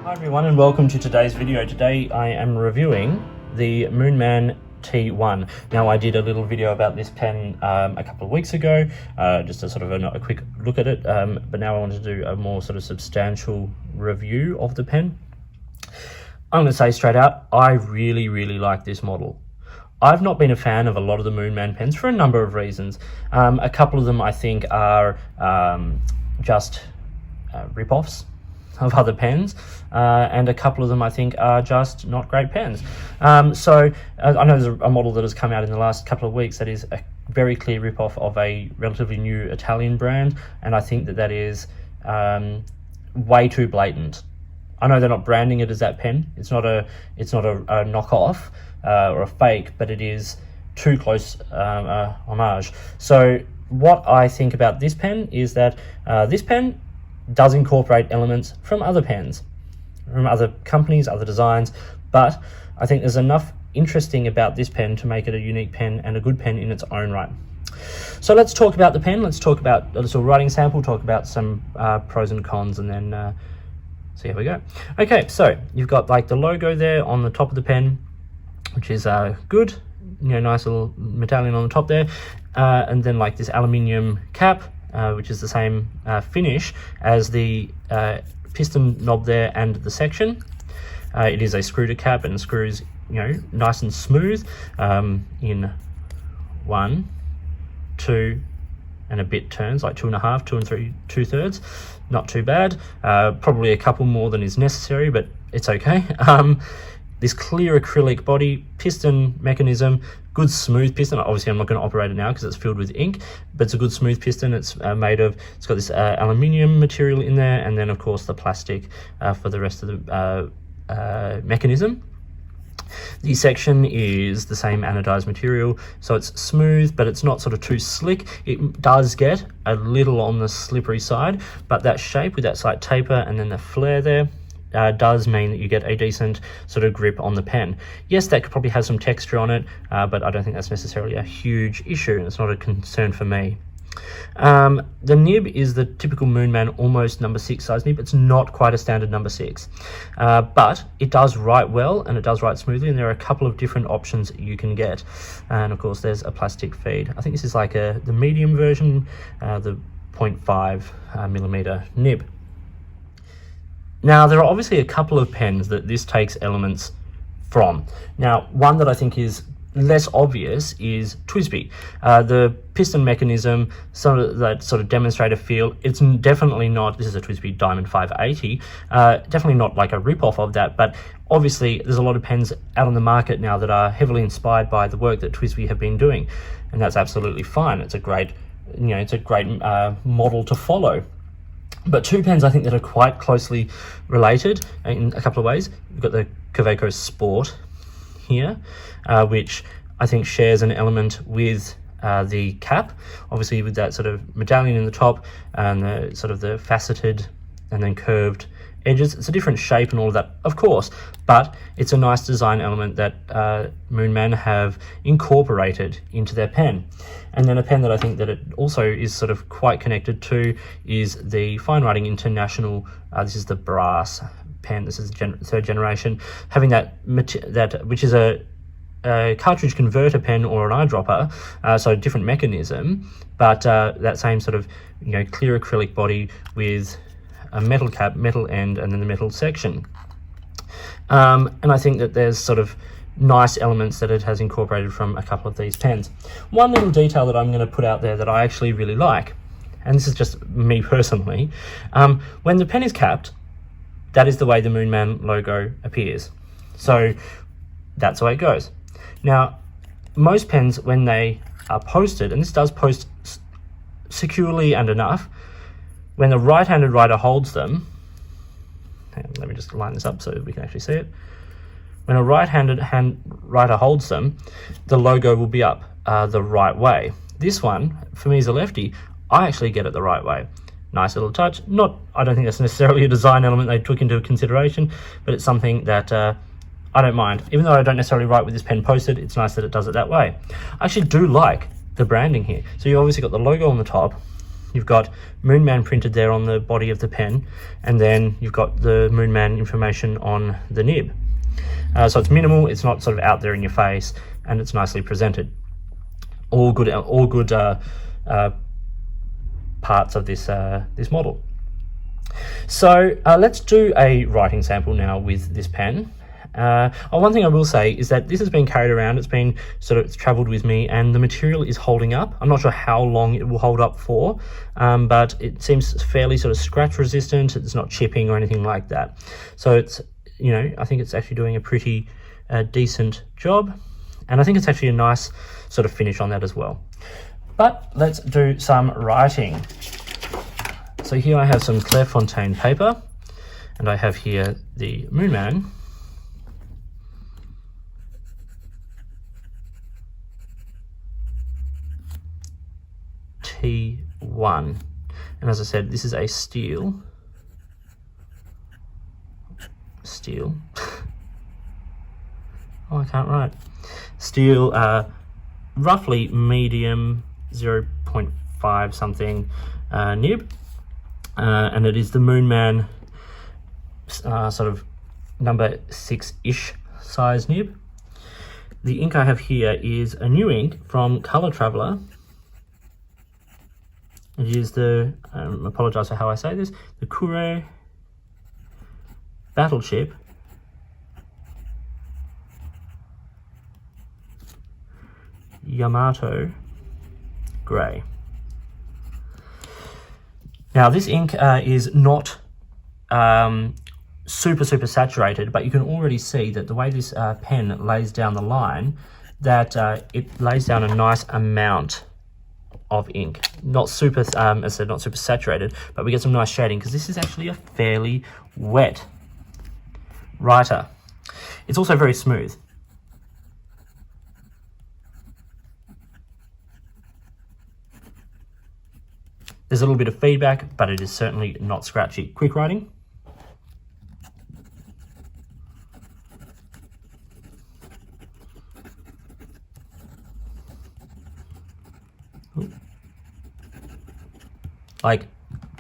Hi everyone and welcome to today's video. Today I am reviewing the Moonman T1. Now I did a little video about this pen a couple of weeks ago, just a sort of a quick look at it, but now I want to do a more sort of substantial review of the pen. I'm going to say straight out, I really like this model. I've not been a fan of a lot of the Moonman pens for a number of reasons. A couple of them I think are just rip-offs of other pens, and a couple of them I think are just not great pens. So I know there's a model that has come out in the last couple of weeks that is a very clear rip-off of a relatively new Italian brand, and I think that that is way too blatant. I know they're not branding it as that pen. It's not a knockoff or a fake, but it is too close homage. So what I think about this pen is that this pen does incorporate elements from other pens, from other companies, other designs, but I think there's enough interesting about this pen to make it a unique pen and a good pen in its own right. So let's talk about the pen. Let's talk about a little writing sample, talk about some pros and cons, and then see how we go. Okay, so you've got like the logo there on the top of the pen, which is good, you know, nice little medallion on the top there, and then like this aluminium cap, which is the same finish as the piston knob there and the section. It is a screw-to cap and screws, you know, nice and smooth in 1, 2 and a bit turns, like 2.5, 2 and 2/3. Not too bad. Probably a couple more than is necessary, but it's okay. This clear acrylic body, piston mechanism, good smooth piston. Obviously I'm not going to operate it now because it's filled with ink, but it's a good smooth piston. It's made of, it's got this aluminium material in there, and then of course the plastic for the rest of the mechanism. The section is the same anodized material, so it's smooth, but it's not sort of too slick. It does get a little on the slippery side, but that shape with that slight taper and then the flare there does mean that you get a decent sort of grip on the pen. Yes, that could probably have some texture on it, but I don't think that's necessarily a huge issue, and it's not a concern for me. The nib is the typical Moonman almost number 6 size nib. It's not quite a standard number 6, but it does write well and it does write smoothly, and there are a couple of different options you can get. And of course there's a plastic feed. I think this is like the medium version, the 0.5 millimeter nib. Now there are obviously a couple of pens that this takes elements from. Now one that I think is less obvious is TWSBI. The piston mechanism, that sort of demonstrator feel, it's definitely not, this is a TWSBI Diamond 580, definitely not like a rip-off of that, but obviously there's a lot of pens out on the market now that are heavily inspired by the work that TWSBI have been doing, and that's absolutely fine. It's a great, you know, it's a great model to follow. But two pens I think that are quite closely related in a couple of ways. We've got the Kure Sport here, which I think shares an element with the cap, obviously with that sort of medallion in the top and the sort of the faceted and then curved edges. It's a different shape and all of that, of course, but it's a nice design element that Moonman have incorporated into their pen. And then a pen that I think that it also is sort of quite connected to is the Fine Writing International. This is the brass pen. This is third generation, having that which is a cartridge converter pen or an eyedropper, so a different mechanism, but that same sort of, you know, clear acrylic body with a metal cap, metal end, and then the metal section. And I think that there's sort of nice elements that it has incorporated from a couple of these pens. One little detail that I'm going to put out there that I actually really like, and this is just me personally, when the pen is capped, that is the way the Moonman logo appears. So that's the way it goes. Now, most pens, when they are posted, and this does post securely and enough, when the right-handed writer holds them, hang on, let me just line this up so we can actually see it. When a right-handed writer holds them, the logo will be up the right way. This one, for me as a lefty, I actually get it the right way. Nice little touch. I don't think that's necessarily a design element they took into consideration, but it's something that I don't mind. Even though I don't necessarily write with this pen posted, it's nice that it does it that way. I actually do like the branding here. So you obviously got the logo on the top, you've got Moonman printed there on the body of the pen, and then you've got the Moonman information on the nib. So it's minimal, it's not sort of out there in your face, and it's nicely presented. All good parts of this this model. So let's do a writing sample now with this pen. One thing I will say is that this has been carried around, it's traveled with me, and the material is holding up. I'm not sure how long it will hold up for, but it seems fairly sort of scratch resistant. It's not chipping or anything like that. So it's, you know, I think it's actually doing a pretty decent job, and I think it's actually a nice sort of finish on that as well. But let's do some writing. So here I have some Clairefontaine paper, and I have here the Moonman. T1, and as I said, this is a steel. Oh, I can't write. Steel, roughly medium, 0.5 something nib, and it is the Moonman sort of number 6-ish size nib. The ink I have here is a new ink from Color Traveller. It is the, apologise for how I say this, the Kure Battleship Yamato Grey. Now this ink is not super saturated, but you can already see that the way this pen lays down the line, that it lays down a nice amount of ink. Not super, as I said, not super saturated, but we get some nice shading because this is actually a fairly wet writer. It's also very smooth. There's a little bit of feedback, but it is certainly not scratchy. Quick writing. Like,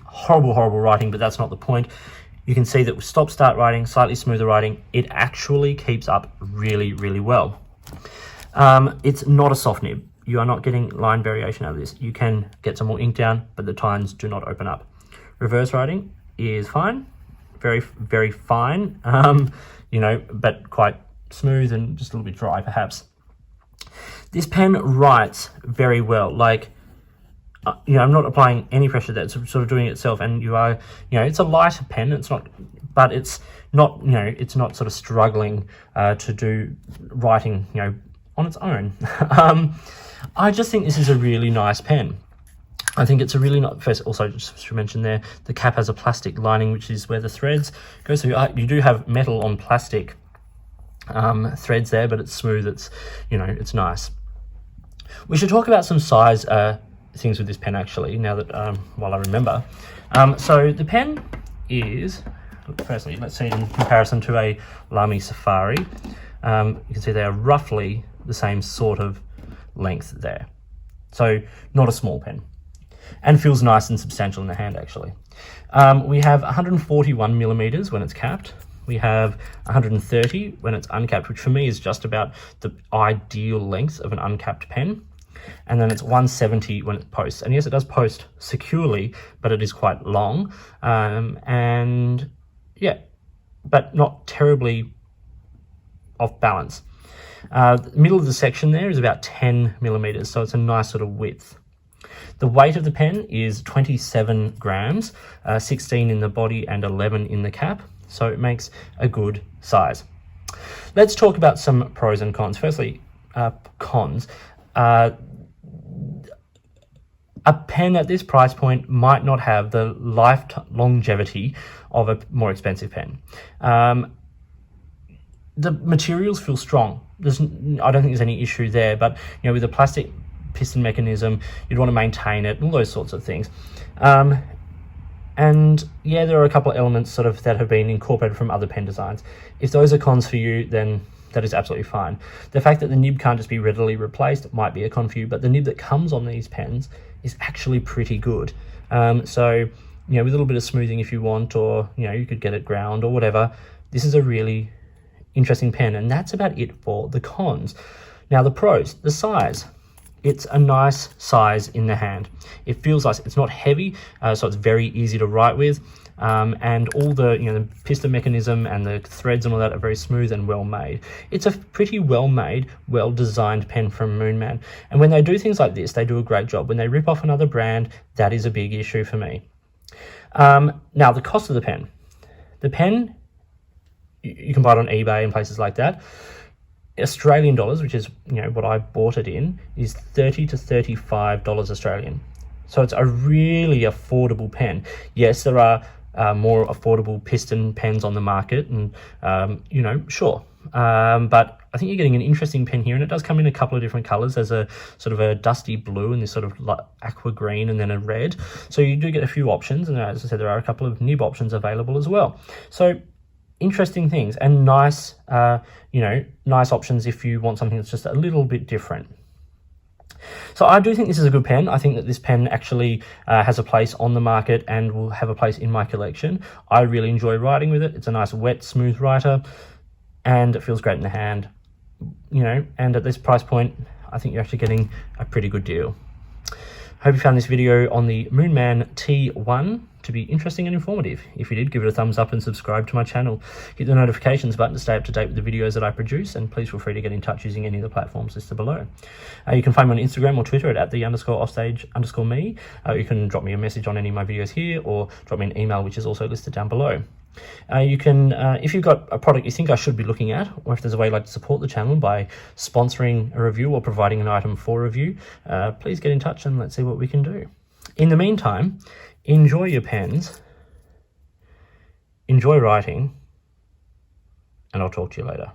horrible writing, but that's not the point. You can see that with stop-start writing, slightly smoother writing, it actually keeps up really well. It's not a soft nib. You are not getting line variation out of this. You can get some more ink down, but the tines do not open up. Reverse writing is fine, very fine, you know, but quite smooth and just a little bit dry perhaps. This pen writes very well. Like, you know, I'm not applying any pressure there. It's sort of doing it itself, and you are, you know, it's a lighter pen. It's not, but it's not, you know, it's not sort of struggling to do writing, you know, on its own. I just think this is a really nice pen. I think it's a really nice, first also just to mention there, the cap has a plastic lining, which is where the threads go. So you do have metal on plastic threads there, but it's smooth, it's, you know, it's nice. We should talk about some size things with this pen actually, now that, while I remember. So the pen is, firstly, let's see it in comparison to a Lamy Safari. You can see they are roughly the same sort of length there. So not a small pen, and feels nice and substantial in the hand actually. We have 141 millimeters when it's capped. We have 130 when it's uncapped, which for me is just about the ideal length of an uncapped pen. And then it's 170 when it posts. And yes, it does post securely, but it is quite long. And yeah, but not terribly off balance. The middle of the section there is about 10 millimeters, so it's a nice sort of width. The weight of the pen is 27 grams, 16 in the body and 11 in the cap, so it makes a good size. Let's talk about some pros and cons. Firstly, cons. A pen at this price point might not have the life longevity of a more expensive pen. The materials feel strong. I don't think there's any issue there, but you know, with a plastic piston mechanism, you'd want to maintain it, all those sorts of things. And yeah, there are a couple of elements sort of that have been incorporated from other pen designs. If those are cons for you, then that is absolutely fine. The fact that the nib can't just be readily replaced might be a con for you, but the nib that comes on these pens is actually pretty good. So, you know, with a little bit of smoothing if you want, or, you know, you could get it ground or whatever, this is a really interesting pen, and that's about it for the cons. Now the pros, the size. It's a nice size in the hand. It feels like it's not heavy, so it's very easy to write with. And all the, you know, the piston mechanism and the threads and all that are very smooth and well made. It's a pretty well made, well designed pen from Moonman. And when they do things like this, they do a great job. When they rip off another brand, that is a big issue for me. Now the cost of the pen. The pen, you can buy it on eBay and places like that. Australian dollars, which is, you know, what I bought it in, is $30 to $35 Australian. So it's a really affordable pen. Yes, there are more affordable piston pens on the market, and you know, sure, but I think you're getting an interesting pen here, and it does come in a couple of different colors. There's a sort of a dusty blue and this sort of aqua green, and then a red. So you do get a few options, and as I said, there are a couple of nib options available as well. So interesting things, and nice, you know, nice options if you want something that's just a little bit different. So I do think this is a good pen. I think that this pen actually has a place on the market and will have a place in my collection. I really enjoy writing with it. It's a nice wet, smooth writer, and it feels great in the hand, you know, and at this price point, I think you're actually getting a pretty good deal. Hope you found this video on the Moonman T1 to be interesting and informative. If you did, give it a thumbs up and subscribe to my channel. Hit the notifications button to stay up to date with the videos that I produce, and please feel free to get in touch using any of the platforms listed below. You can find me on Instagram or Twitter at @the_offstage_me. You can drop me a message on any of my videos here, or drop me an email, which is also listed down below. You can, if you've got a product you think I should be looking at, or if there's a way you'd like to support the channel by sponsoring a review or providing an item for review, please get in touch and let's see what we can do. In the meantime, enjoy your pens, enjoy writing, and I'll talk to you later.